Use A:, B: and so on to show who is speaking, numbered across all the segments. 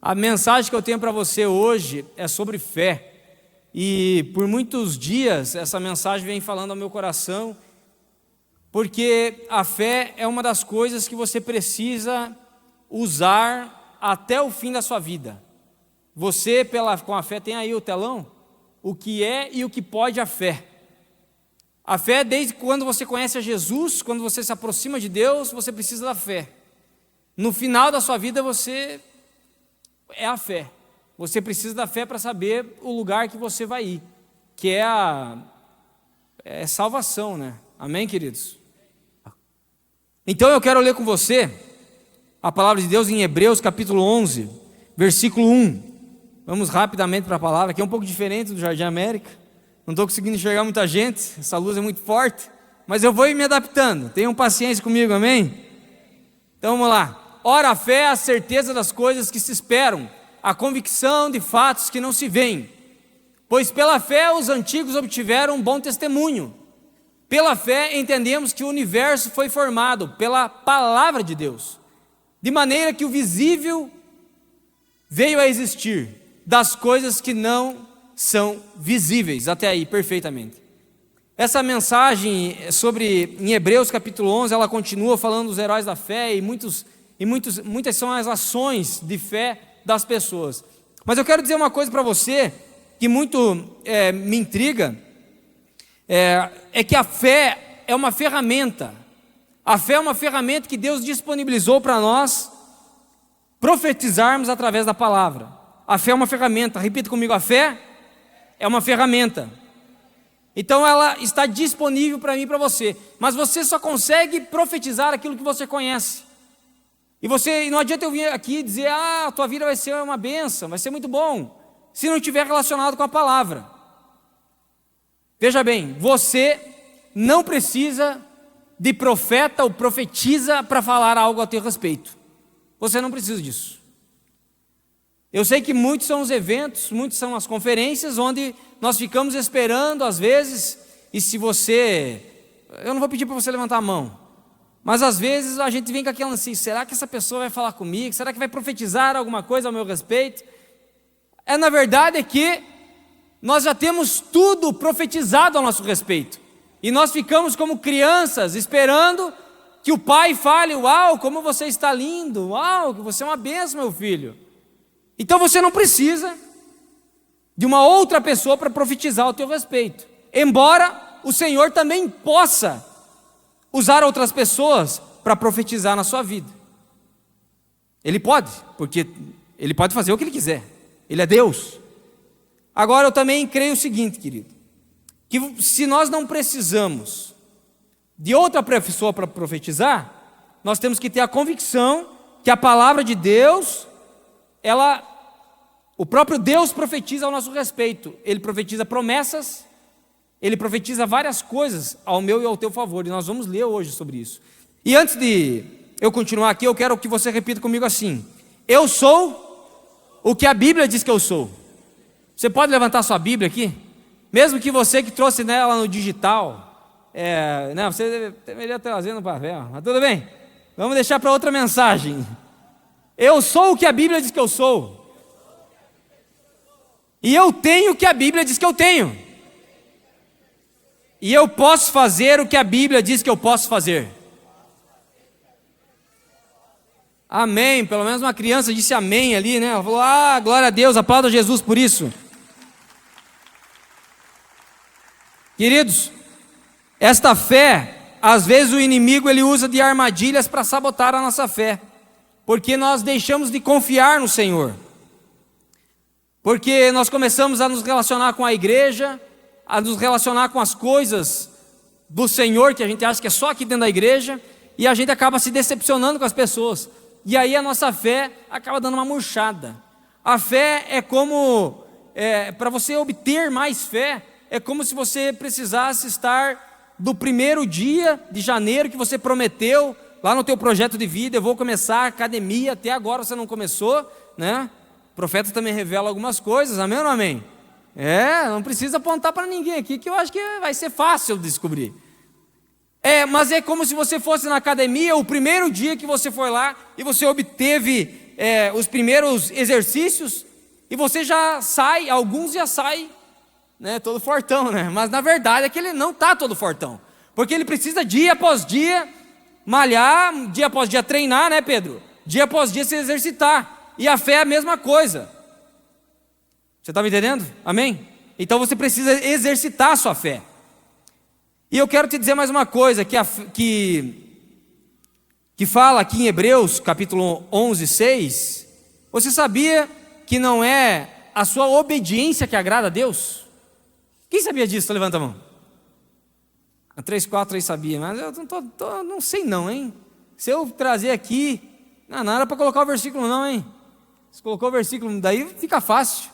A: A mensagem que eu tenho para você hoje é sobre fé. E por muitos dias essa mensagem vem falando ao meu coração, porque a fé é uma das coisas que você precisa usar até o fim da sua vida. Você, com a fé, tem aí o telão, o que é e o que pode a fé. A fé, desde quando você conhece a Jesus, quando você se aproxima de Deus, você precisa da fé. No final da sua vida, você é a fé. Você precisa da fé para saber o lugar que você vai ir, que é a salvação, né? Amém, queridos? Então eu quero ler com você a palavra de Deus em Hebreus capítulo 11, versículo 1. Vamos rapidamente para a palavra, que é um pouco diferente do Jardim América. Não estou conseguindo enxergar muita gente, essa luz é muito forte, mas eu vou ir me adaptando. Tenham paciência comigo, amém? Então vamos lá. Ora, a fé é a certeza das coisas que se esperam, a convicção de fatos que não se veem. Pois pela fé os antigos obtiveram um bom testemunho. Pela fé entendemos que o universo foi formado pela palavra de Deus, de maneira que o visível veio a existir das coisas que não são visíveis. Até aí, perfeitamente. Essa mensagem em Hebreus capítulo 11, ela continua falando dos heróis da fé e muitas são as ações de fé das pessoas. Mas eu quero dizer uma coisa para você que muito me intriga, é que a fé é uma ferramenta. A fé é uma ferramenta que Deus disponibilizou para nós profetizarmos através da palavra. A fé é uma ferramenta, repita comigo, a fé é uma ferramenta. Então ela está disponível para mim e para você, mas você só consegue profetizar aquilo que você conhece. E não adianta eu vir aqui e dizer, a tua vida vai ser uma bênção, vai ser muito bom, se não estiver relacionado com a palavra. Veja bem, você não precisa de profeta ou profetiza para falar algo a teu respeito. Você não precisa disso. Eu sei que muitos são os eventos, muitos são as conferências onde nós ficamos esperando às vezes, e se você... Eu não vou pedir para você levantar a mão, mas às vezes a gente vem com aquela assim, será que essa pessoa vai falar comigo? Será que vai profetizar alguma coisa ao meu respeito? Na verdade é que nós já temos tudo profetizado ao nosso respeito. E nós ficamos como crianças esperando que o pai fale, uau, como você está lindo, uau, que você é uma bênção, meu filho. Então você não precisa de uma outra pessoa para profetizar ao teu respeito. Embora o Senhor também possa usar outras pessoas para profetizar na sua vida. Ele pode, porque Ele pode fazer o que Ele quiser. Ele é Deus. Agora eu também creio o seguinte, querido, que se nós não precisamos de outra pessoa para profetizar, nós temos que ter a convicção que a palavra de Deus, o próprio Deus profetiza ao nosso respeito. Ele profetiza promessas, Ele profetiza várias coisas ao meu e ao teu favor, e nós vamos ler hoje sobre isso. E antes de eu continuar aqui, eu quero que você repita comigo assim: eu sou o que a Bíblia diz que eu sou. Você pode levantar sua Bíblia aqui? Mesmo que você que trouxe nela no digital, você deveria trazer no papel, mas tudo bem, vamos deixar para outra mensagem. Eu sou o que a Bíblia diz que eu sou, e eu tenho o que a Bíblia diz que eu tenho, e eu posso fazer o que a Bíblia diz que eu posso fazer. Amém. Pelo menos uma criança disse amém ali, né? Ela falou, glória a Deus, aplauda Jesus por isso. Queridos, esta fé, às vezes o inimigo ele usa de armadilhas para sabotar a nossa fé, porque nós deixamos de confiar no Senhor, porque nós começamos a nos relacionar com a igreja, a nos relacionar com as coisas do Senhor, que a gente acha que é só aqui dentro da igreja, e a gente acaba se decepcionando com as pessoas, e aí a nossa fé acaba dando uma murchada. A fé é como, para você obter mais fé, é como se você precisasse estar do primeiro dia de janeiro que você prometeu, lá no teu projeto de vida, eu vou começar a academia, até agora você não começou, né? O profeta também revela algumas coisas, amém ou não amém? Não precisa apontar para ninguém aqui, que eu acho que vai ser fácil de descobrir. Mas é como se você fosse na academia, o primeiro dia que você foi lá, e você obteve os primeiros exercícios e você já sai, alguns já saem, né, todo fortão, né? Mas na verdade é que ele não está todo fortão, porque ele precisa dia após dia malhar, dia após dia treinar, né, Pedro? Dia após dia se exercitar. E a fé é a mesma coisa. Você está me entendendo? Amém? Então você precisa exercitar a sua fé. E eu quero te dizer mais uma coisa, que fala aqui em Hebreus, capítulo 11, 6. Você sabia que não é a sua obediência que agrada a Deus? Quem sabia disso? Levanta a mão. 3, 4 aí sabia, mas eu não sei não, hein? Se eu trazer aqui, não era para colocar o versículo não, hein? Se colocou o versículo, daí fica fácil.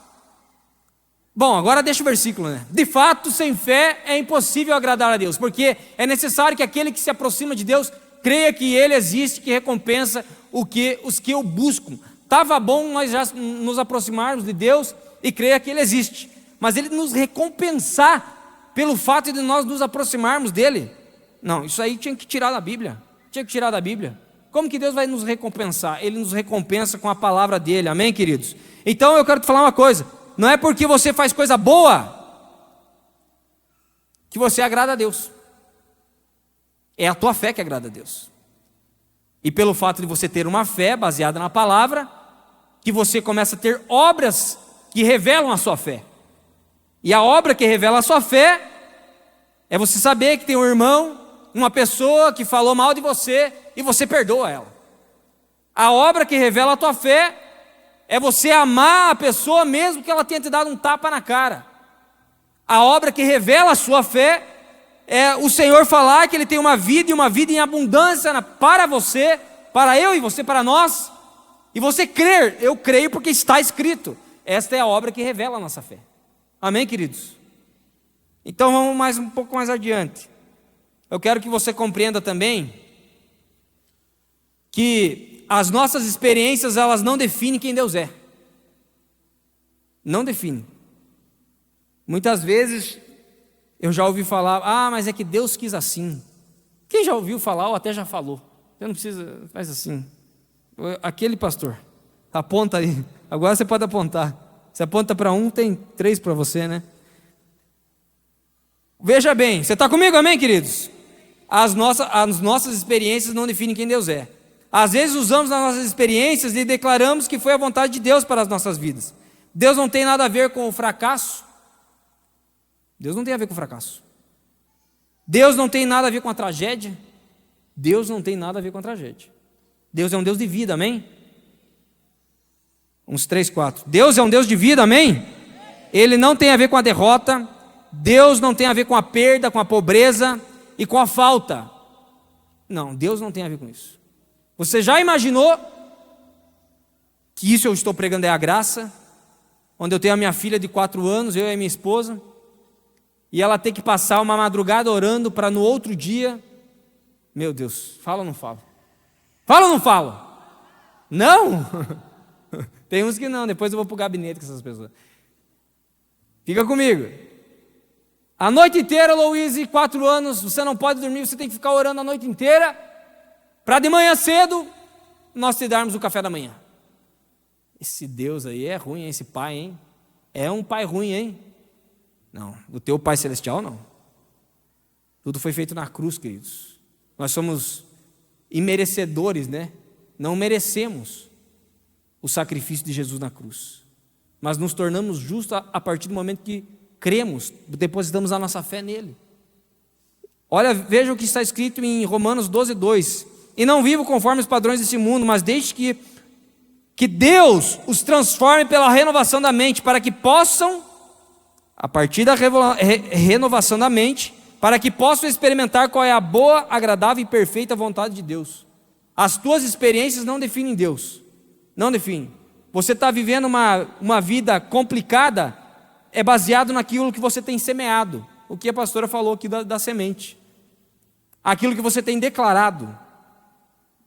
A: Bom, agora deixa o versículo, né? De fato, sem fé é impossível agradar a Deus, porque é necessário que aquele que se aproxima de Deus creia que Ele existe, que recompensa os que o buscam. Estava bom nós já nos aproximarmos de Deus e creia que Ele existe, mas Ele nos recompensar pelo fato de nós nos aproximarmos dEle. Não, isso aí tinha que tirar da Bíblia. Tinha que tirar da Bíblia. Como que Deus vai nos recompensar? Ele nos recompensa com a palavra dEle, amém, queridos? Então eu quero te falar uma coisa. Não é porque você faz coisa boa que você agrada a Deus. É a tua fé que agrada a Deus. E pelo fato de você ter uma fé baseada na palavra, que você começa a ter obras que revelam a sua fé. E a obra que revela a sua fé é você saber que tem um irmão, uma pessoa que falou mal de você e você perdoa ela. A obra que revela a tua fé é você amar a pessoa mesmo que ela tenha te dado um tapa na cara. A obra que revela a sua fé é o Senhor falar que Ele tem uma vida e uma vida em abundância para você, para eu e você, para nós. E você crer, eu creio porque está escrito. Esta é a obra que revela a nossa fé. Amém, queridos? Então vamos um pouco mais adiante. Eu quero que você compreenda também que as nossas experiências, elas não definem quem Deus é. Não definem. Muitas vezes eu já ouvi falar, mas é que Deus quis assim. Quem já ouviu falar ou até já falou? Você não precisa, faz assim. Aquele pastor, aponta aí. Agora você pode apontar. Você aponta para um, tem 3 para você, né? Veja bem, você está comigo, amém, queridos? As nossas experiências não definem quem Deus é. Às vezes usamos as nossas experiências e declaramos que foi a vontade de Deus para as nossas vidas. Deus não tem nada a ver com o fracasso. Deus não tem a ver com o fracasso. Deus não tem nada a ver com a tragédia. Deus não tem nada a ver com a tragédia. Deus é um Deus de vida, amém? Uns 3, 4. Deus é um Deus de vida, amém? Ele não tem a ver com a derrota. Deus não tem a ver com a perda, com a pobreza e com a falta. Não, Deus não tem a ver com isso. Você já imaginou que isso eu estou pregando é a graça? Onde eu tenho a minha filha de 4 anos, eu e a minha esposa, e ela tem que passar uma madrugada orando para no outro dia, meu Deus, fala ou não fala? Fala ou não fala? Não? Tem uns que não, depois eu vou para o gabinete com essas pessoas. Fica comigo. A noite inteira, Louise, 4 anos, você não pode dormir, você tem que ficar orando a noite inteira, para de manhã cedo, nós te darmos o café da manhã. Esse Deus aí é ruim, hein? Esse pai, hein? É um pai ruim, hein? Não, o teu Pai Celestial não. Tudo foi feito na cruz, queridos. Nós somos imerecedores, né? Não merecemos o sacrifício de Jesus na cruz. Mas nos tornamos justos a partir do momento que cremos, depositamos a nossa fé nele. Olha, veja o que está escrito em Romanos 12, 2. E não vivo conforme os padrões desse mundo, mas deixe que Deus os transforme pela renovação da mente, para que possam, a partir da renovação da mente, para que possam experimentar qual é a boa, agradável e perfeita vontade de Deus. As tuas experiências não definem Deus. Não definem. Você está vivendo uma vida complicada, é baseado naquilo que você tem semeado. O que a pastora falou aqui da semente. Aquilo que você tem declarado.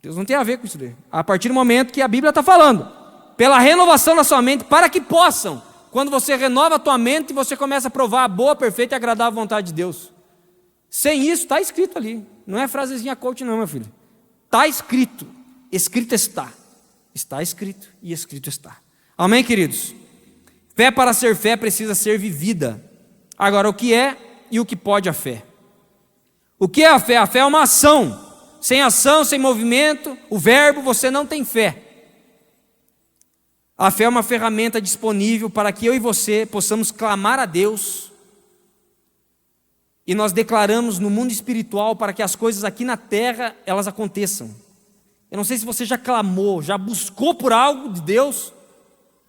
A: Deus não tem a ver com isso daí. A partir do momento que a Bíblia está falando, pela renovação da sua mente, para que possam, quando você renova a tua mente, você começa a provar a boa, perfeita e agradável vontade de Deus. Sem isso, está escrito ali. Não é frasezinha coach não, meu filho. Está escrito. Escrito está. Está escrito e escrito está. Amém, queridos? Fé, para ser fé, precisa ser vivida. Agora, o que é e o que pode a fé? O que é a fé? A fé é uma ação. Sem ação, sem movimento, o verbo, você não tem fé. A fé é uma ferramenta disponível para que eu e você possamos clamar a Deus, e nós declaramos no mundo espiritual para que as coisas aqui na terra, elas aconteçam. Eu não sei se você já clamou, já buscou por algo de Deus,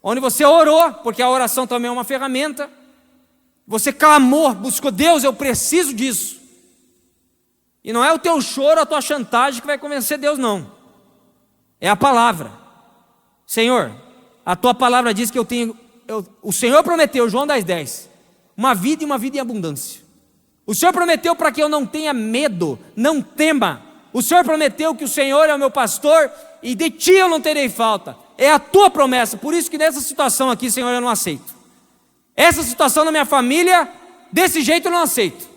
A: onde você orou, porque a oração também é uma ferramenta. Você clamou, buscou, Deus, eu preciso disso. E não é o teu choro, a tua chantagem que vai convencer Deus, não. É a palavra. Senhor, a tua palavra diz que o Senhor prometeu, João 10:10, uma vida e uma vida em abundância. O Senhor prometeu para que eu não tenha medo, não tema. O Senhor prometeu que o Senhor é o meu pastor e de ti eu não terei falta. É a tua promessa, por isso que nessa situação aqui, Senhor, eu não aceito. Essa situação na minha família, desse jeito eu não aceito.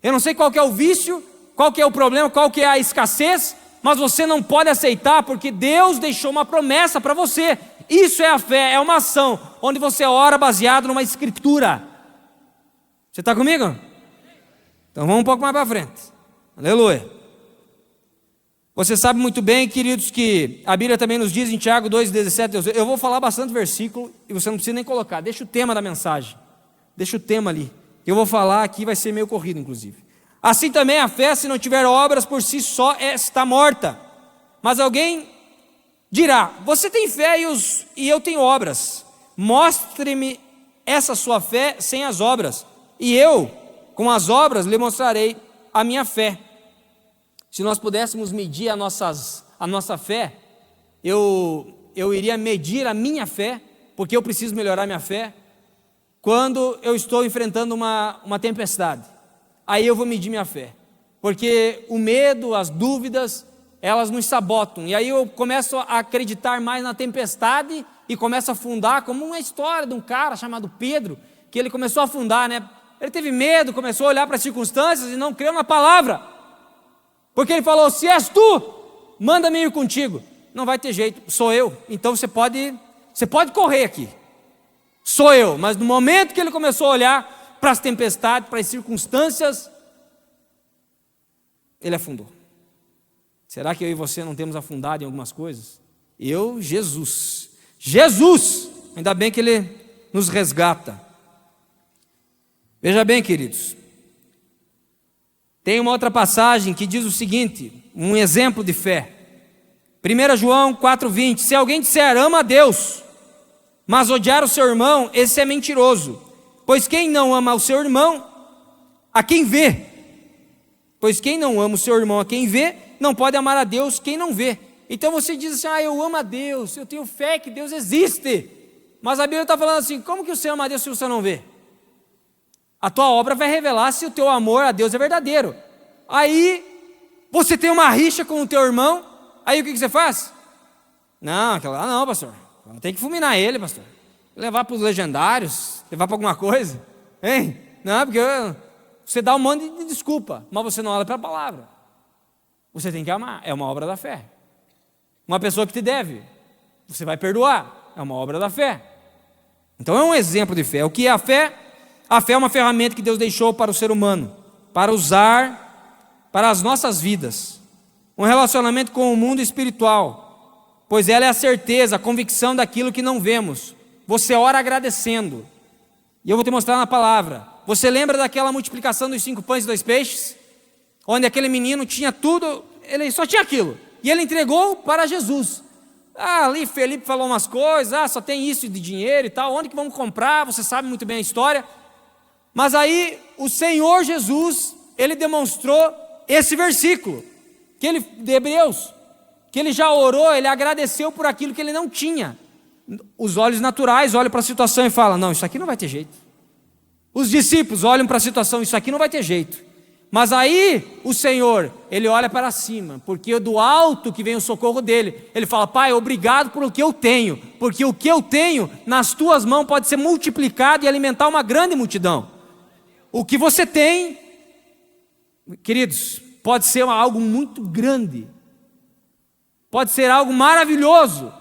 A: Eu não sei qual que é o vício, qual que é o problema, qual que é a escassez, mas você não pode aceitar porque Deus deixou uma promessa para você. Isso é a fé, é uma ação, onde você ora baseado numa escritura. Você está comigo? Então vamos um pouco mais para frente. Aleluia. Você sabe muito bem, queridos, que a Bíblia também nos diz em Tiago 2:17, eu vou falar bastante versículo e você não precisa nem colocar, deixa o tema da mensagem, deixa o tema ali, eu vou falar aqui, vai ser meio corrido inclusive. Assim também a fé, se não tiver obras por si só, está morta. Mas alguém dirá, você tem fé e eu tenho obras, mostre-me essa sua fé sem as obras, e eu, com as obras, lhe mostrarei a minha fé. Se nós pudéssemos medir a nossa fé, eu iria medir a minha fé, porque eu preciso melhorar minha fé, quando eu estou enfrentando uma tempestade. Aí eu vou medir minha fé, porque o medo, as dúvidas, elas nos sabotam, e aí eu começo a acreditar mais na tempestade, e começo a afundar, como uma história de um cara chamado Pedro, que ele começou a afundar, né? Ele teve medo, começou a olhar para as circunstâncias e não creu na palavra, porque ele falou, se és tu, manda-me ir contigo. Não vai ter jeito, sou eu, então você pode correr aqui, sou eu. Mas no momento que ele começou a olhar para as tempestades, para as circunstâncias, ele afundou. Será que eu e você não temos afundado em algumas coisas? Jesus, ainda bem que ele nos resgata. Veja bem, queridos, tem uma outra passagem que diz o seguinte, um exemplo de fé. 1 João 4:20, se alguém disser ama a Deus, mas odiar o seu irmão, esse é mentiroso. Pois quem não ama o seu irmão, a quem vê? Pois quem não ama o seu irmão a quem vê, não pode amar a Deus quem não vê. Então você diz assim, eu amo a Deus, eu tenho fé que Deus existe. Mas a Bíblia está falando assim, como que você ama a Deus se você não vê? A tua obra vai revelar se o teu amor a Deus é verdadeiro. Aí, você tem uma rixa com o teu irmão, aí o que você faz? Não, pastor, tem que fulminar ele, pastor. Levar para os legendários, levar para alguma coisa, hein? Não, porque você dá um monte de desculpa, mas você não olha para a palavra. Você tem que amar, é uma obra da fé. Uma pessoa que te deve, você vai perdoar, é uma obra da fé. Então é um exemplo de fé. O que é a fé? A fé é uma ferramenta que Deus deixou para o ser humano, para usar para as nossas vidas. Um relacionamento com o mundo espiritual, pois ela é a certeza, a convicção daquilo que não vemos. Você ora agradecendo, e eu vou te mostrar na palavra. Você lembra daquela multiplicação dos 5 pães e 2 peixes? Onde aquele menino tinha tudo, ele só tinha aquilo, e ele entregou para Jesus. Ali Felipe falou umas coisas, só tem isso de dinheiro e tal, onde que vamos comprar? Você sabe muito bem a história. Mas aí o Senhor Jesus, ele demonstrou esse versículo, de Hebreus, que ele já orou, ele agradeceu por aquilo que ele não tinha. Os olhos naturais olham para a situação e falam, não, isso aqui não vai ter jeito. Os discípulos olham para a situação, isso aqui não vai ter jeito. Mas aí o Senhor, ele olha para cima, porque do alto que vem o socorro dele, ele fala, Pai, obrigado por o que eu tenho, porque o que eu tenho nas tuas mãos pode ser multiplicado e alimentar uma grande multidão. O que você tem, queridos, pode ser algo muito grande, pode ser algo maravilhoso,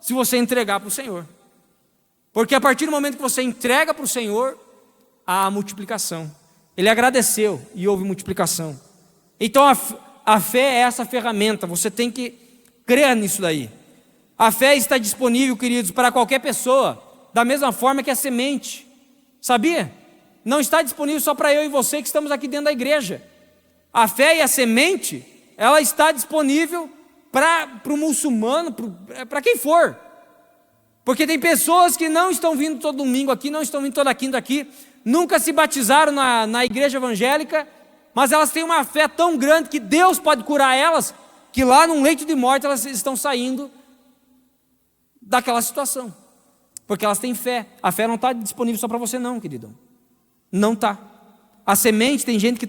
A: se você entregar para o Senhor. Porque a partir do momento que você entrega para o Senhor, há a multiplicação. Ele agradeceu e houve multiplicação. Então a fé é essa ferramenta, você tem que crer nisso daí. A fé está disponível, queridos, para qualquer pessoa, da mesma forma que a semente. Sabia? Não está disponível só para eu e você que estamos aqui dentro da igreja. A fé e a semente, ela está disponível para o muçulmano, para quem for. Porque tem pessoas que não estão vindo todo domingo aqui, não estão vindo toda quinta aqui, nunca se batizaram na igreja evangélica, mas elas têm uma fé tão grande que Deus pode curar elas, que lá num leito de morte elas estão saindo daquela situação, porque elas têm fé. A fé não está disponível só para você não, querido, não está. A semente, tem gente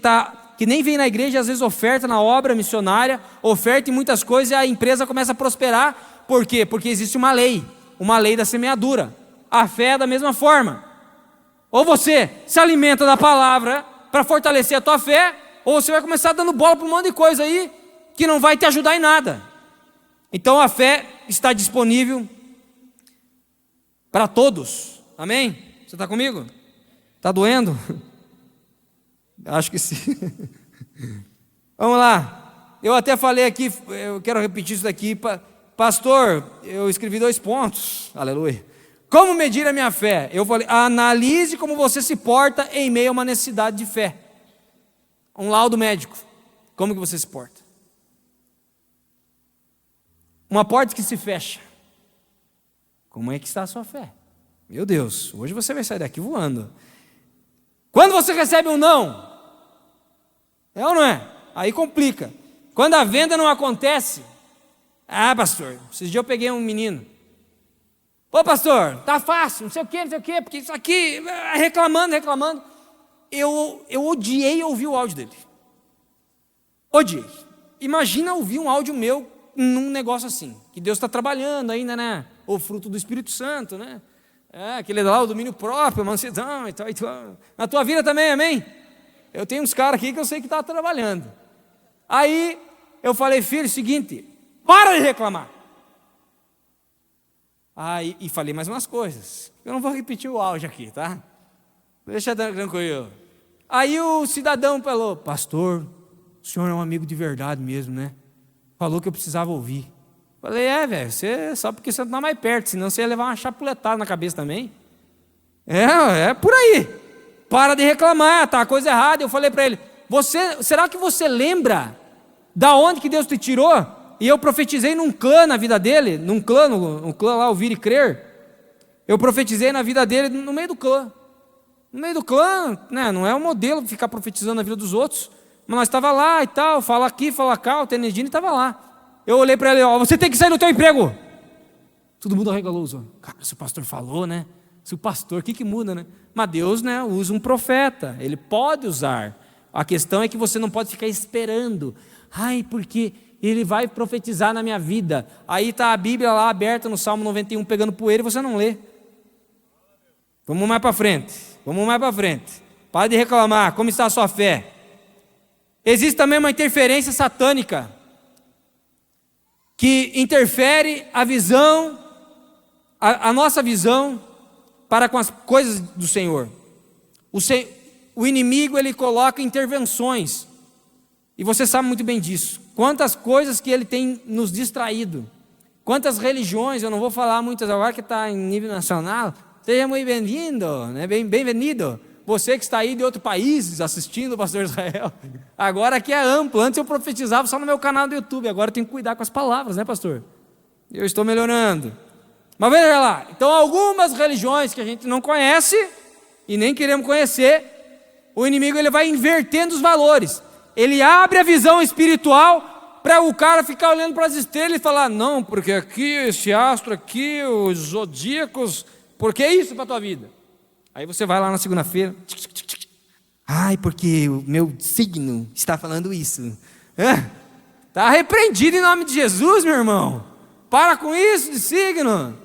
A: que nem vem na igreja, às vezes oferta na obra missionária, oferta em muitas coisas, e a empresa começa a prosperar. Por quê? Porque existe uma lei da semeadura. A fé é da mesma forma. Ou você se alimenta da palavra para fortalecer a tua fé, ou você vai começar dando bola para um monte de coisa aí que não vai te ajudar em nada. Então a fé está disponível para todos. Amém? Você está comigo? Está doendo? Acho que sim. Vamos lá. Eu até falei aqui, eu quero repetir isso daqui. Pastor, eu escrevi 2 pontos. Aleluia. Como medir a minha fé? Eu falei, analise como você se porta em meio a uma necessidade de fé. Um laudo médico. Como que você se porta? Uma porta que se fecha. Como é que está a sua fé? Meu Deus, hoje você vai sair daqui voando. Quando você recebe um não, é ou não é? Aí complica. Quando a venda não acontece, pastor, esses dias eu peguei um menino. Ô pastor, tá fácil, não sei o quê, porque isso aqui, reclamando. Eu odiei ouvir o áudio dele. Odiei. Imagina ouvir um áudio meu num negócio assim, que Deus está trabalhando ainda, né? O fruto do Espírito Santo, né? Aquele lá, o domínio próprio, a mansidão e tal. Na tua vida também, amém? Eu tenho uns caras aqui que eu sei que está trabalhando. Aí eu falei, filho, seguinte, para de reclamar. E falei mais umas coisas. Eu não vou repetir o áudio aqui, tá? Deixa tranquilo. Aí o cidadão falou, pastor, o senhor é um amigo de verdade mesmo, né? Falou que eu precisava ouvir. Falei, velho, só porque você não está mais perto, senão você ia levar uma chapuletada na cabeça também. É por aí. Para de reclamar, tá a coisa errada. Eu falei para ele, será que você lembra da onde que Deus te tirou? E eu profetizei num clã na vida dele, um clã lá, Ouvir e Crer. Eu profetizei na vida dele no meio do clã. No meio do clã, né, não é um modelo ficar profetizando na vida dos outros, mas nós estava lá e tal, fala aqui, fala cá, o Tenedine estava lá. Eu olhei para ele, você tem que sair do teu emprego. Todo mundo arregalou os olhos. Cara, se o pastor falou, né? Se o pastor, o que muda, né? Mas Deus, né, usa um profeta, ele pode usar. A questão é que você não pode ficar esperando. Porque ele vai profetizar na minha vida. Aí está a Bíblia lá aberta no Salmo 91 pegando poeira e você não lê. Vamos mais para frente. Para de reclamar. Como está a sua fé? Existe também uma interferência satânica que interfere a visão, a nossa visão para com as coisas do Senhor. O inimigo, ele coloca intervenções, e você sabe muito bem disso. Quantas coisas que ele tem nos distraído, quantas religiões, eu não vou falar muitas agora que está em nível nacional. Seja muito bem-vindo, né? Bem-vindo. Você que está aí de outro país assistindo o pastor Israel. Agora aqui é amplo. Antes eu profetizava só no meu canal do YouTube. Agora eu tenho que cuidar com as palavras, né, pastor? Eu estou melhorando. Mas veja lá. Então, algumas religiões que a gente não conhece e nem queremos conhecer, o inimigo ele vai invertendo os valores. Ele abre a visão espiritual para o cara ficar olhando para as estrelas e falar, não, porque aqui, esse astro aqui, os zodíacos, porque é isso para a tua vida. Aí você vai lá na segunda-feira, porque o meu signo está falando isso. Está repreendido em nome de Jesus, meu irmão. Para com isso de signo.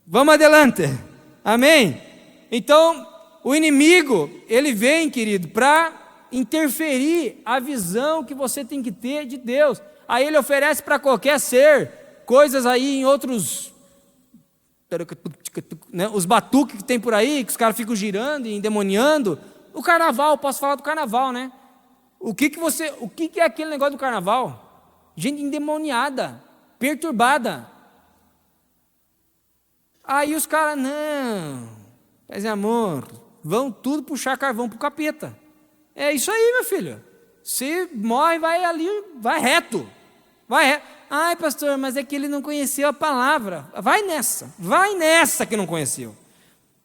A: Vamos adelante. Amém? Então, o inimigo, ele vem, querido, para interferir a visão que você tem que ter de Deus. Aí ele oferece para qualquer ser coisas aí em outros, né, os batuques que tem por aí, que os caras ficam girando e endemoniando. O carnaval, posso falar do carnaval, né? O que é aquele negócio do carnaval? Gente endemoniada, perturbada. Aí os caras, não, paz e amor, vão tudo puxar carvão pro capeta. É isso aí, meu filho. Se morre, vai ali, vai reto. Vai reto. Ai, pastor, mas é que ele não conheceu a palavra. Vai nessa que não conheceu.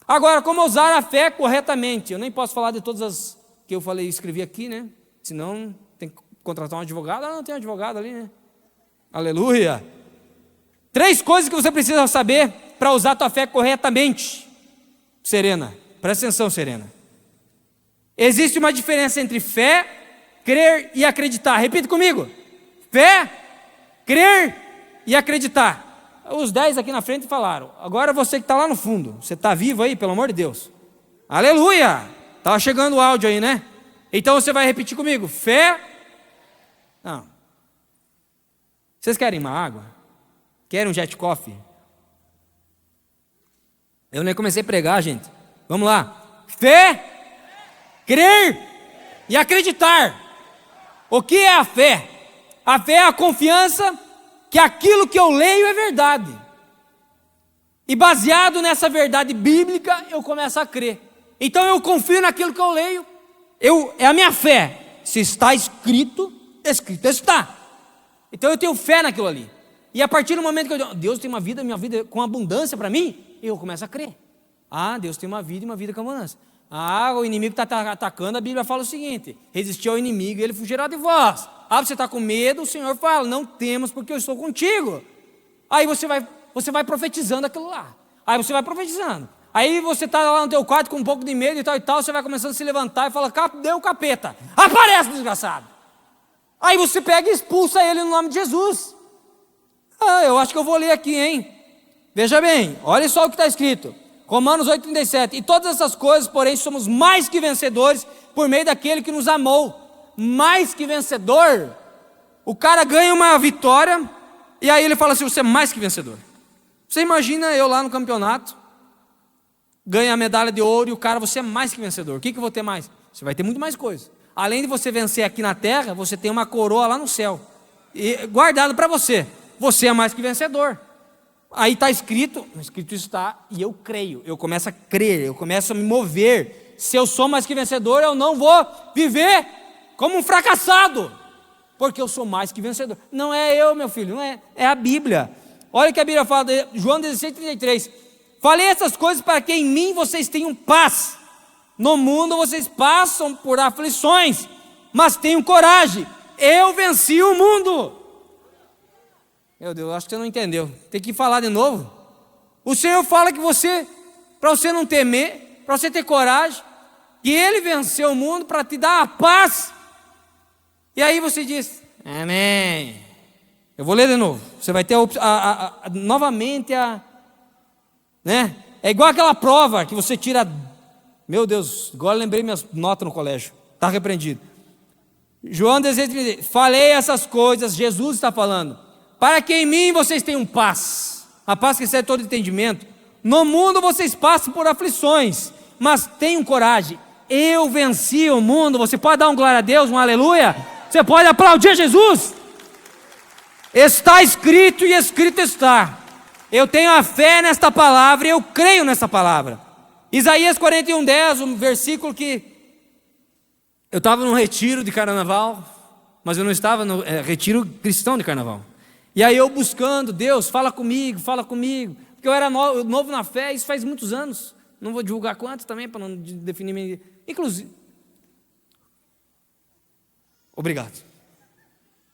A: Agora, como usar a fé corretamente? Eu nem posso falar de todas as que eu falei e escrevi aqui, né? Senão tem que contratar um advogado. Ah, não tem um advogado ali, né? Aleluia! 3 coisas que você precisa saber para usar a tua fé corretamente. Serena, presta atenção, Serena. Existe uma diferença entre fé, crer e acreditar. Repita comigo. Fé, crer e acreditar. Os 10 aqui na frente falaram. Agora você que está lá no fundo, você está vivo aí, pelo amor de Deus. Aleluia! Estava chegando o áudio aí, né? Então você vai repetir comigo. Fé. Não. Vocês querem uma água? Querem um jet coffee? Eu nem comecei a pregar, gente. Vamos lá. Fé, crer e acreditar. O que é a fé? A fé é a confiança que aquilo que eu leio é verdade. E baseado nessa verdade bíblica, eu começo a crer. Então eu confio naquilo que eu leio. É a minha fé. Se está escrito, escrito está. Então eu tenho fé naquilo ali. E a partir do momento que eu digo, Deus tem uma vida, minha vida com abundância para mim, eu começo a crer. Ah, Deus tem uma vida e uma vida com abundância. Ah, o inimigo está atacando, a Bíblia fala o seguinte: resistir ao inimigo e ele fugirá de vós. Ah, você está com medo, o Senhor fala, não temos porque eu estou contigo. Aí você vai profetizando aquilo lá. Aí você vai profetizando. Aí você está lá no teu quarto com um pouco de medo e tal, você vai começando a se levantar e fala, cadê o capeta? Aparece, desgraçado. Aí você pega e expulsa ele no nome de Jesus. Ah, eu acho que eu vou ler aqui, hein? Veja bem, olha só o que está escrito. Romanos 8,37. E todas essas coisas, porém, somos mais que vencedores por meio daquele que nos amou. Mais que vencedor. O cara ganha uma vitória e aí ele fala assim, você é mais que vencedor. Você imagina eu lá no campeonato, ganha a medalha de ouro e o cara, você é mais que vencedor. O que eu vou ter mais? Você vai ter muito mais coisa. Além de você vencer aqui na terra, você tem uma coroa lá no céu. E guardado para você. Você é mais que vencedor. Aí está escrito está, e eu creio. Eu começo a crer, eu começo a me mover. Se eu sou mais que vencedor, eu não vou viver como um fracassado. Porque eu sou mais que vencedor. Não é eu, meu filho, não é, é a Bíblia. Olha o que a Bíblia fala, João 16,33. Falei essas coisas para que em mim vocês tenham paz. No mundo vocês passam por aflições, mas tenham coragem. Eu venci o mundo. Meu Deus, acho que você não entendeu. Tem que falar de novo. O Senhor fala que para você não temer, para você ter coragem, que Ele venceu o mundo para te dar a paz. E aí você diz, amém. Eu vou ler de novo. Você vai ter novamente né? É igual aquela prova que você tira. Meu Deus, agora lembrei minhas notas no colégio. Está repreendido. João 16,33. Falei essas coisas, Jesus está falando, para que em mim vocês tenham paz. A paz que excede todo entendimento. No mundo vocês passam por aflições, mas tenham coragem. Eu venci o mundo. Você pode dar um glória a Deus, um aleluia? Você pode aplaudir Jesus? Está escrito e escrito está. Eu tenho a fé nesta palavra e eu creio nessa palavra. Isaías 41:10, um versículo que eu estava num retiro de carnaval, mas eu não estava no retiro cristão de carnaval. E aí eu buscando, Deus, fala comigo, porque eu era novo na fé, isso faz muitos anos. Não vou divulgar quantos também, para não definir. Inclusive, obrigado.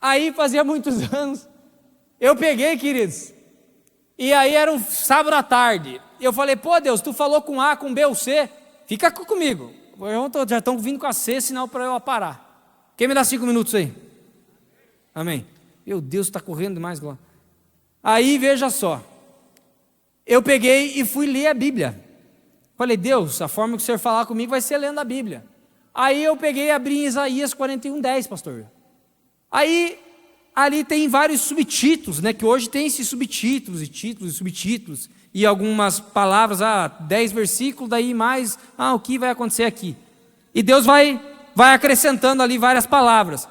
A: Aí fazia muitos anos, eu peguei, queridos, e aí era um sábado à tarde. Eu falei, pô Deus, tu falou com A, com B ou C, fica comigo. Já estão vindo com a C, sinal para eu parar. Quem me dá 5 minutos aí? Amém. Meu Deus, está correndo demais, Glória. Aí veja só, eu peguei e fui ler a Bíblia. Falei, Deus, a forma que o Senhor falar comigo vai ser lendo a Bíblia. Aí eu peguei e abri em Isaías 41:10, pastor. Aí ali tem vários subtítulos, né? Que hoje tem esses subtítulos e títulos e subtítulos, e algumas palavras, 10 versículos, daí mais, o que vai acontecer aqui? E Deus vai acrescentando ali várias palavras.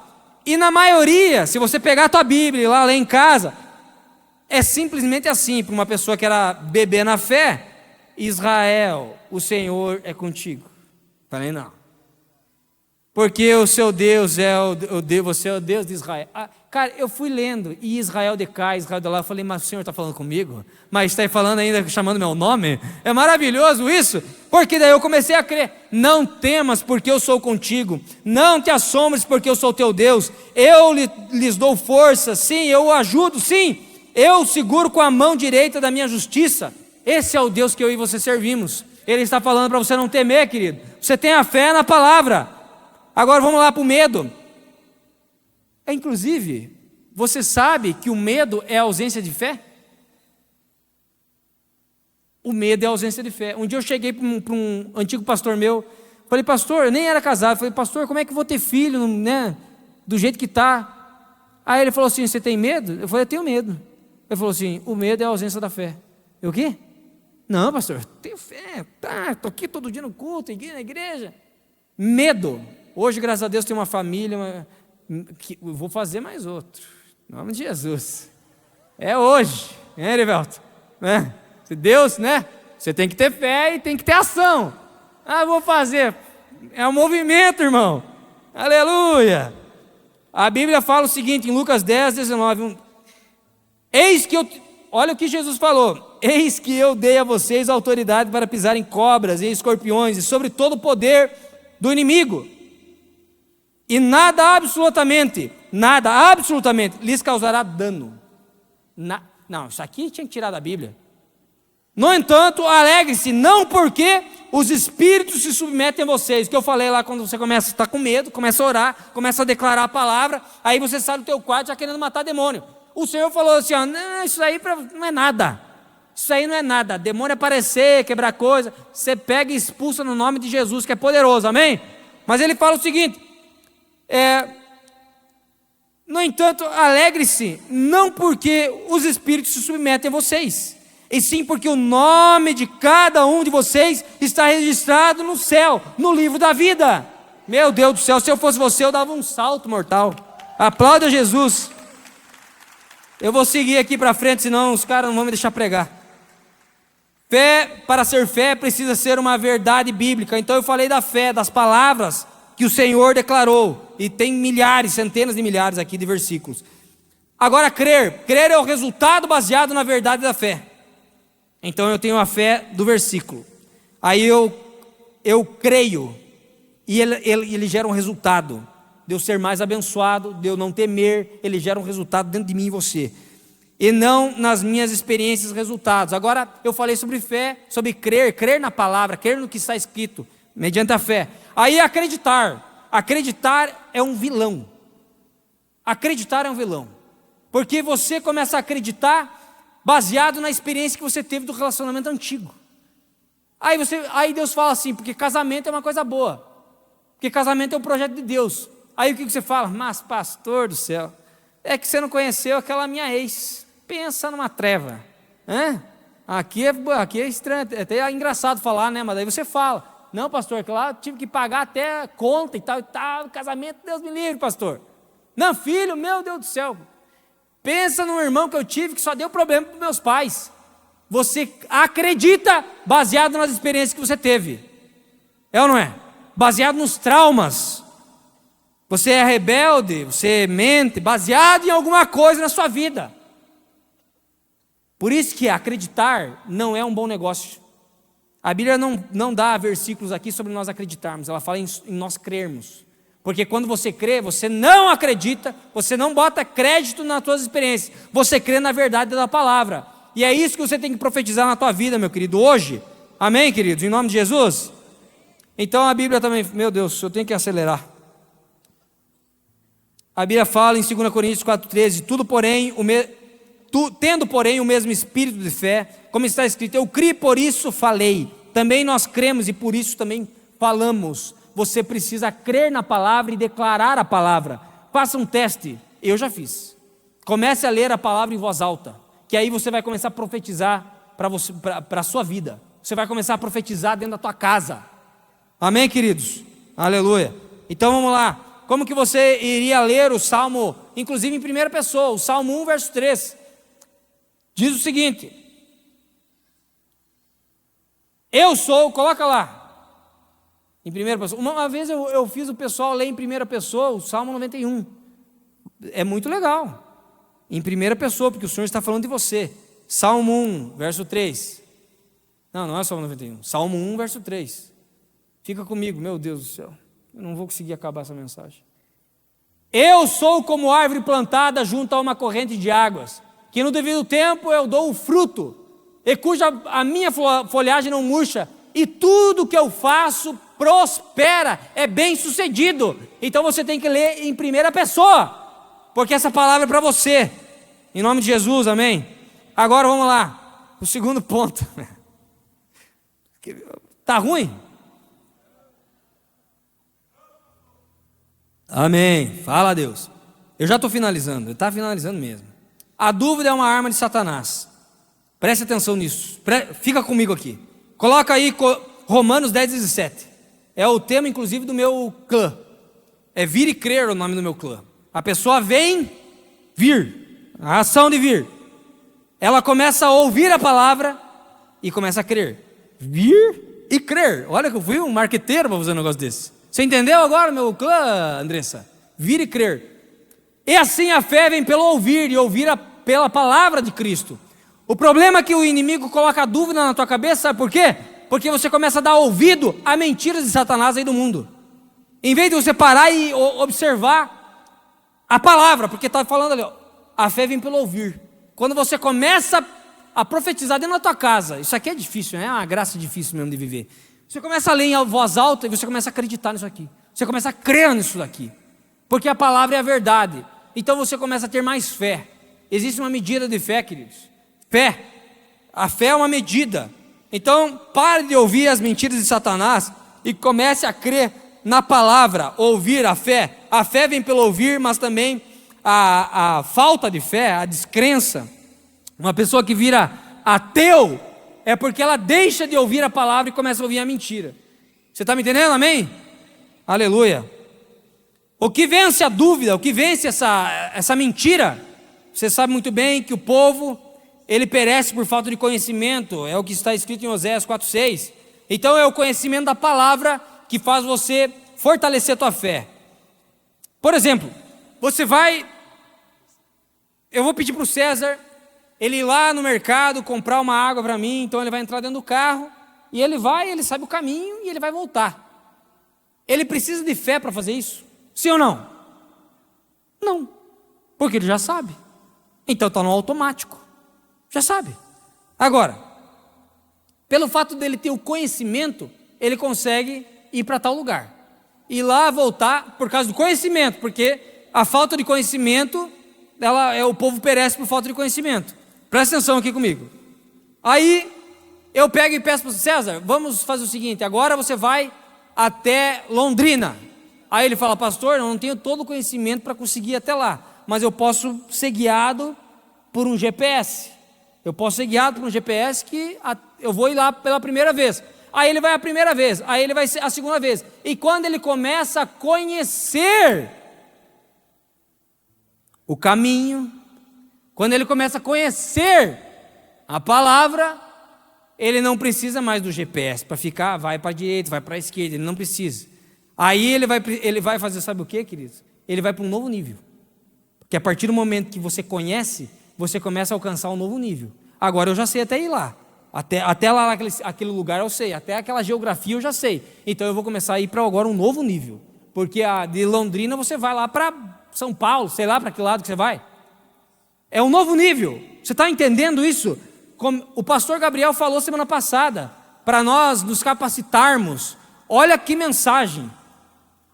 A: E na maioria, se você pegar a tua Bíblia e lá ler em casa, é simplesmente assim, para uma pessoa que era bebê na fé: Israel, o Senhor é contigo. Falei, não. Porque o seu Deus você é o Deus de Israel. Cara, eu fui lendo, e Israel de cá, Israel de lá, eu falei, mas o Senhor está falando comigo? Mas está aí falando ainda, chamando meu nome? É maravilhoso isso, porque daí eu comecei a crer. Não temas, porque eu sou contigo. Não te assombres, porque eu sou teu Deus. Eu lhes dou força, sim, eu o ajudo, sim. Eu seguro com a mão direita da minha justiça. Esse é o Deus que eu e você servimos. Ele está falando para você não temer, querido. Você tem a fé na palavra. Agora vamos lá para o medo. Inclusive, você sabe que o medo é a ausência de fé? O medo é a ausência de fé. Um dia eu cheguei para um antigo pastor meu, falei, pastor, eu nem era casado, falei, pastor, como é que eu vou ter filho, né, do jeito que está? Aí ele falou assim, você tem medo? Eu falei, eu tenho medo. Ele falou assim, o medo é a ausência da fé. Eu, o quê? Não, pastor, tenho fé, estou aqui todo dia no culto, na igreja. Medo. Hoje, graças a Deus, tenho uma família, que eu vou fazer mais outro, em nome de Jesus. É hoje, né, Erivelto? Né? Se Deus, né? Você tem que ter fé e tem que ter ação. Vou fazer. É um movimento, irmão. Aleluia. A Bíblia fala o seguinte, em Lucas 10, 19. Olha o que Jesus falou. Eis que eu dei a vocês autoridade para pisar em cobras e escorpiões e sobre todo o poder do inimigo. E nada absolutamente lhes causará dano. Não, isso aqui tinha que tirar da Bíblia. No entanto, alegre-se, não porque os espíritos se submetem a vocês, que eu falei lá, quando você começa a estar com medo, começa a orar, começa a declarar a palavra, aí você sai do teu quarto já querendo matar demônio. O Senhor falou assim, não, isso aí não é nada. Isso aí não é nada. Demônio aparecer, quebrar coisa, você pega e expulsa no nome de Jesus, que é poderoso, amém? Mas ele fala o seguinte, no entanto, alegre-se, não porque os espíritos se submetem a vocês, e sim porque o nome de cada um de vocês está registrado no céu, no livro da vida. Meu Deus do céu, se eu fosse você, eu dava um salto mortal. Aplauda Jesus. Eu vou seguir aqui para frente, senão os caras não vão me deixar pregar. Fé, para ser fé, precisa ser uma verdade bíblica. Então eu falei da fé, das palavras que o Senhor declarou, e tem milhares, centenas de milhares aqui de versículos. Agora crer é o resultado baseado na verdade da fé. Então eu tenho a fé do versículo, aí eu creio, e ele gera um resultado, de eu ser mais abençoado, de eu não temer, ele gera um resultado dentro de mim e você, e não nas minhas experiências resultados. Agora eu falei sobre fé, sobre crer na palavra, crer no que está escrito, mediante a fé. Aí acreditar é um vilão. Acreditar é um vilão, porque você começa a acreditar baseado na experiência que você teve do relacionamento antigo. Aí Deus fala assim, porque casamento é uma coisa boa, porque casamento é um projeto de Deus. Aí o que você fala? Mas pastor do céu, é que você não conheceu aquela minha ex. Pensa numa treva, aqui é estranho, é até engraçado falar, né? Mas aí você fala, não pastor, que lá eu tive que pagar até conta e tal, casamento, Deus me livre, pastor. Não, filho, meu Deus do céu, pensa num irmão que eu tive que só deu problema para meus pais. Você acredita baseado nas experiências que você teve, é ou não é? Baseado nos traumas. Você é rebelde, você mente, baseado em alguma coisa na sua vida. Por isso que acreditar não é um bom negócio. A Bíblia não dá versículos aqui sobre nós acreditarmos, ela fala em nós crermos. Porque quando você crê, você não acredita, você não bota crédito nas suas experiências, você crê na verdade da palavra. E é isso que você tem que profetizar na tua vida, meu querido, hoje. Amém, queridos? Em nome de Jesus? Então a Bíblia também, meu Deus, eu tenho que acelerar. A Bíblia fala em 2 Coríntios 4,13, tendo porém o mesmo espírito de fé, como está escrito, eu criei, por isso falei. Também nós cremos e por isso também falamos. Você precisa crer na palavra e declarar a palavra. Faça um teste, eu já fiz. Comece a ler a palavra em voz alta, que aí você vai começar a profetizar para a sua vida. Você vai começar a profetizar dentro da tua casa. Amém, queridos? Aleluia. Então vamos lá. Como que você iria ler o Salmo, inclusive em primeira pessoa, o Salmo 1, verso 3? Diz o seguinte: eu sou, coloca lá, em primeira pessoa. Uma vez eu fiz o pessoal ler em primeira pessoa o Salmo 91. É muito legal. Em primeira pessoa, porque o Senhor está falando de você. Salmo 1, verso 3. Não é Salmo 91. Salmo 1, verso 3. Fica comigo, meu Deus do céu. Eu não vou conseguir acabar essa mensagem. Eu sou como árvore plantada junto a uma corrente de águas, que no devido tempo eu dou o fruto, e cuja a minha folhagem não murcha, e tudo que eu faço prospera, é bem sucedido. Então você tem que ler em primeira pessoa, porque essa palavra é para você, em nome de Jesus, amém? Agora vamos lá, o segundo ponto. Está ruim? Amém, fala a Deus. Eu já estou finalizando, está finalizando mesmo. A dúvida é uma arma de Satanás. Preste atenção nisso, fica comigo aqui. Coloca aí Romanos 10, 17. É o tema inclusive do meu clã. É vir e crer o nome do meu clã. A pessoa vem, vir, a ação de vir. Ela começa a ouvir a palavra e começa a crer. Vir e crer. Olha que eu fui um marqueteiro para fazer um negócio desse. Você entendeu agora, meu clã, Andressa? Vir e crer. E assim a fé vem pelo ouvir, e ouvir pela palavra de Cristo. O problema é que o inimigo coloca a dúvida na tua cabeça, sabe por quê? Porque você começa a dar ouvido a mentiras de Satanás aí do mundo. Em vez de você parar e observar a palavra, porque está falando ali, ó, a fé vem pelo ouvir. Quando você começa a profetizar dentro da tua casa, isso aqui é difícil, é uma graça difícil mesmo de viver. Você começa a ler em voz alta e você começa a acreditar nisso aqui. Você começa a crer nisso daqui. Porque a palavra é a verdade. Então você começa a ter mais fé. Existe uma medida de fé, queridos. Fé. A fé é uma medida. Então pare de ouvir as mentiras de Satanás e comece a crer na palavra. Ouvir a fé. A fé vem pelo ouvir, mas também a falta de fé, a descrença. Uma pessoa que vira ateu é porque ela deixa de ouvir a palavra e começa a ouvir a mentira. Você está me entendendo? Amém? Aleluia. O que vence a dúvida, o que vence essa mentira? Você sabe muito bem que o povo, ele perece por falta de conhecimento. É o que está escrito em Oséias 4:6. Então é o conhecimento da palavra que faz você fortalecer a tua fé. Por exemplo, eu vou pedir para o César ele ir lá no mercado comprar uma água para mim. Então ele vai entrar dentro do carro e ele sabe o caminho e ele vai voltar. Ele precisa de fé para fazer isso? Sim ou não? Não, porque ele já sabe. Então está no automático, já sabe. Agora, pelo fato dele ter o conhecimento, ele consegue ir para tal lugar e lá voltar por causa do conhecimento, porque a falta de conhecimento, o povo perece por falta de conhecimento. Presta atenção aqui comigo. Aí eu pego e peço para o César, vamos fazer o seguinte, agora você vai até Londrina. Aí ele fala, pastor, eu não tenho todo o conhecimento para conseguir ir até lá, mas eu posso ser guiado por um GPS. Eu posso ser guiado por um GPS que eu vou ir lá pela primeira vez. Aí ele vai a primeira vez, aí ele vai a segunda vez. E quando ele começa a conhecer o caminho, quando ele começa a conhecer a palavra, ele não precisa mais do GPS para ficar, vai para a direita, vai para a esquerda, ele não precisa. Aí ele vai fazer, sabe o que, queridos? Ele vai para um novo nível. Porque a partir do momento que você conhece, você começa a alcançar um novo nível. Agora eu já sei até ir lá. Até lá aquele lugar eu sei, até aquela geografia eu já sei. Então eu vou começar a ir para agora um novo nível. Porque de Londrina você vai lá para São Paulo, sei lá para que lado que você vai. É um novo nível. Você está entendendo isso? Como o pastor Gabriel falou semana passada, para nós nos capacitarmos. Olha que mensagem.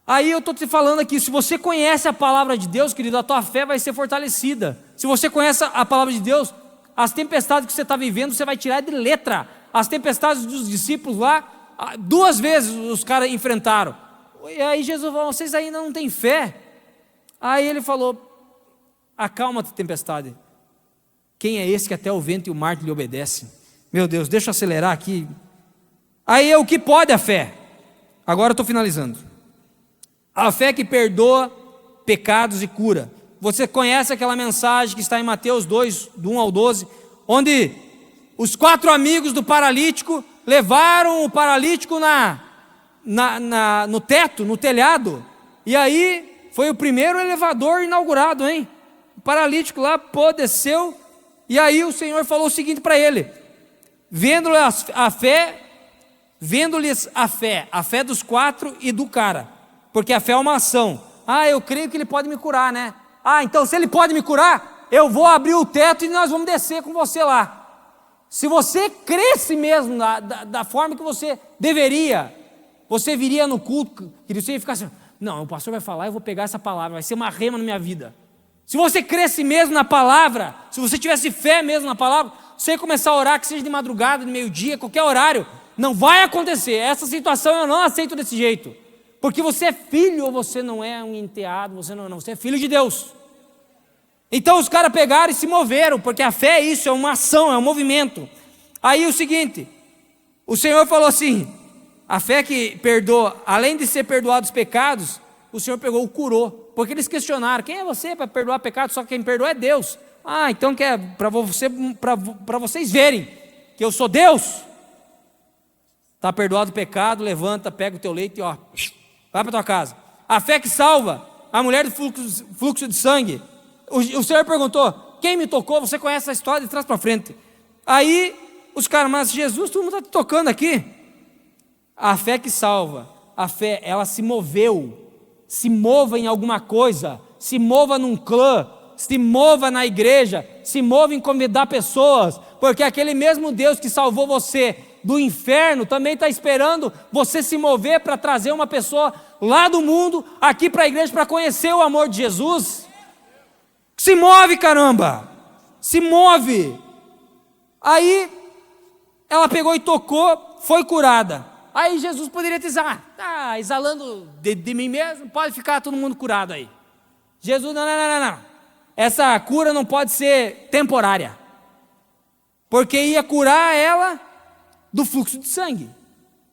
A: Aí eu estou te falando aqui, se você conhece a palavra de Deus, querido, a tua fé vai ser fortalecida. Se você conhece a palavra de Deus, as tempestades que você está vivendo, você vai tirar de letra. As tempestades dos discípulos lá, 2 vezes os caras enfrentaram. E aí Jesus falou, vocês ainda não têm fé? Aí ele falou, acalma a tempestade. Quem é esse que até o vento e o mar lhe obedecem? Meu Deus, deixa eu acelerar aqui. Aí é o que pode a fé. Agora eu estou finalizando. A fé que perdoa pecados e cura. Você conhece aquela mensagem que está em Mateus 2, do 1 ao 12, onde os 4 amigos do paralítico levaram o paralítico no teto, no telhado, e aí foi o primeiro elevador inaugurado, hein? O paralítico lá, desceu, e aí o Senhor falou o seguinte para ele: vendo-lhes a fé dos 4 e do cara, porque a fé é uma ação. Eu creio que ele pode me curar, né? Então se ele pode me curar, eu vou abrir o teto e nós vamos descer com você lá. Se você cresce mesmo da forma que você deveria, você viria no culto, e você ia ficar assim: não, o pastor vai falar, eu vou pegar essa palavra, vai ser uma rema na minha vida. Se você cresce mesmo na palavra, se você tivesse fé mesmo na palavra, você ia começar a orar, que seja de madrugada, de meio-dia, qualquer horário. Não vai acontecer, essa situação eu não aceito desse jeito, porque você é filho, ou você não é um enteado, você é filho de Deus. Então os caras pegaram e se moveram, porque a fé é isso, é uma ação, é um movimento. Aí o seguinte, o Senhor falou assim: a fé que perdoa, além de ser perdoado os pecados, o Senhor pegou e curou, porque eles questionaram: quem é você para perdoar pecados? Só quem perdoa é Deus. Então que é para vocês verem que eu sou Deus. Está perdoado o pecado, levanta, pega o teu leito e vai para tua casa. A fé que salva, a mulher do fluxo de sangue. O Senhor perguntou: quem me tocou? Você conhece essa história de trás para frente. Aí os caras: mas Jesus, todo mundo está te tocando aqui. A fé que salva, a fé, ela se moveu, se mova em alguma coisa, se mova num clã, se mova na igreja, se mova em convidar pessoas, porque aquele mesmo Deus que salvou você do inferno também está esperando você se mover para trazer uma pessoa lá do mundo aqui para a igreja para conhecer o amor de Jesus. Se move, caramba, se move. Aí ela pegou e tocou, foi curada. Aí Jesus poderia dizer: exalando de mim mesmo, pode ficar todo mundo curado aí. Jesus: não, essa cura não pode ser temporária, porque ia curar ela do fluxo de sangue,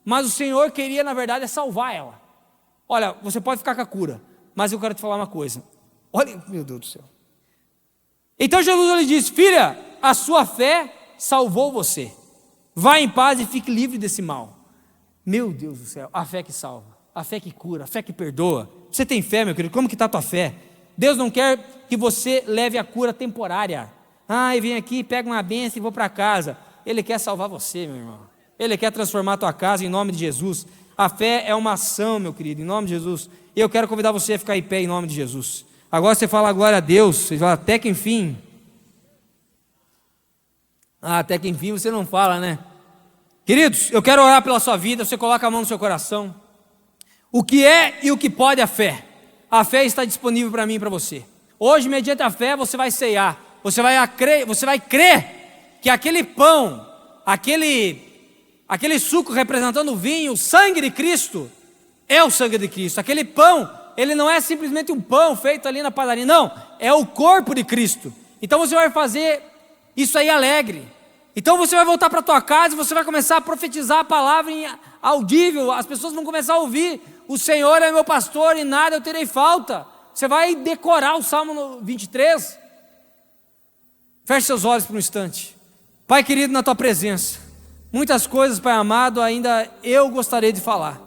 A: mas o Senhor queria, na verdade, salvar ela. Olha, você pode ficar com a cura, mas eu quero te falar uma coisa. Olha, meu Deus do céu. Então Jesus lhe disse: filha, a sua fé salvou você, vá em paz e fique livre desse mal. Meu Deus do céu, a fé que salva, a fé que cura, a fé que perdoa. Você tem fé, meu querido? Como que está a tua fé? Deus não quer que você leve a cura temporária. Eu venho aqui, pego uma bênção e vou para casa. Ele quer salvar você, meu irmão. Ele quer transformar a tua casa em nome de Jesus. A fé é uma ação, meu querido, em nome de Jesus. E eu quero convidar você a ficar em pé em nome de Jesus. Agora você fala glória a Deus, você fala até que enfim. Até que enfim você não fala, né? Queridos, eu quero orar pela sua vida. Você coloca a mão no seu coração. O que é e o que pode a fé? A fé está disponível para mim e para você. Hoje, mediante a fé, você vai ceiar. Você vai crer que aquele pão, aquele suco representando o vinho, o sangue de Cristo, é o sangue de Cristo. Aquele pão, ele não é simplesmente um pão feito ali na padaria, não, é o corpo de Cristo. Então você vai fazer isso aí alegre. Então você vai voltar para a tua casa e você vai começar a profetizar a palavra em audível. As pessoas vão começar a ouvir: o Senhor é meu pastor e nada eu terei falta. Você vai decorar o Salmo 23. Feche seus olhos por um instante. Pai querido, na tua presença, muitas coisas, Pai amado, ainda eu gostaria de falar,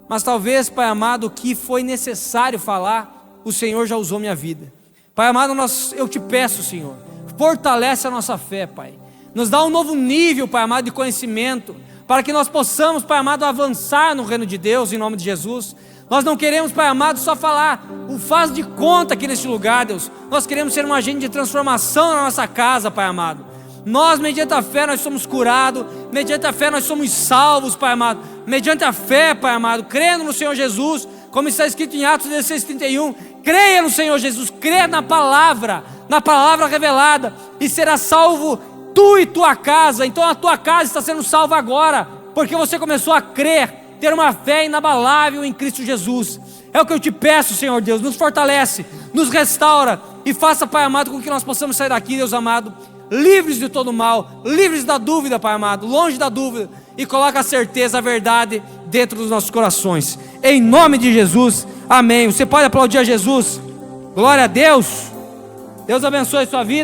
A: mas talvez, Pai amado, o que foi necessário falar, o Senhor já usou minha vida. Pai amado, eu te peço, Senhor, fortalece a nossa fé, Pai. Nos dá um novo nível, Pai amado, de conhecimento, para que nós possamos, Pai amado, avançar no reino de Deus, em nome de Jesus. Nós não queremos, Pai amado, só falar o faz de conta aqui neste lugar, Deus. Nós queremos ser um agente de transformação na nossa casa, Pai amado. Nós, mediante a fé, nós somos curados. Mediante a fé, nós somos salvos, Pai amado. Mediante a fé, Pai amado, crendo no Senhor Jesus, como está escrito em Atos 16:31. Creia no Senhor Jesus, creia na palavra revelada, e será salvo tu e tua casa. Então a tua casa está sendo salva agora, porque você começou a crer, ter uma fé inabalável em Cristo Jesus. É o que eu te peço, Senhor Deus, nos fortalece, nos restaura, e faça, Pai amado, com que nós possamos sair daqui, Deus amado, livres de todo mal, livres da dúvida, Pai amado, longe da dúvida, e coloca a certeza, a verdade dentro dos nossos corações, em nome de Jesus, amém. Você pode aplaudir a Jesus, glória a Deus, Deus abençoe a sua vida.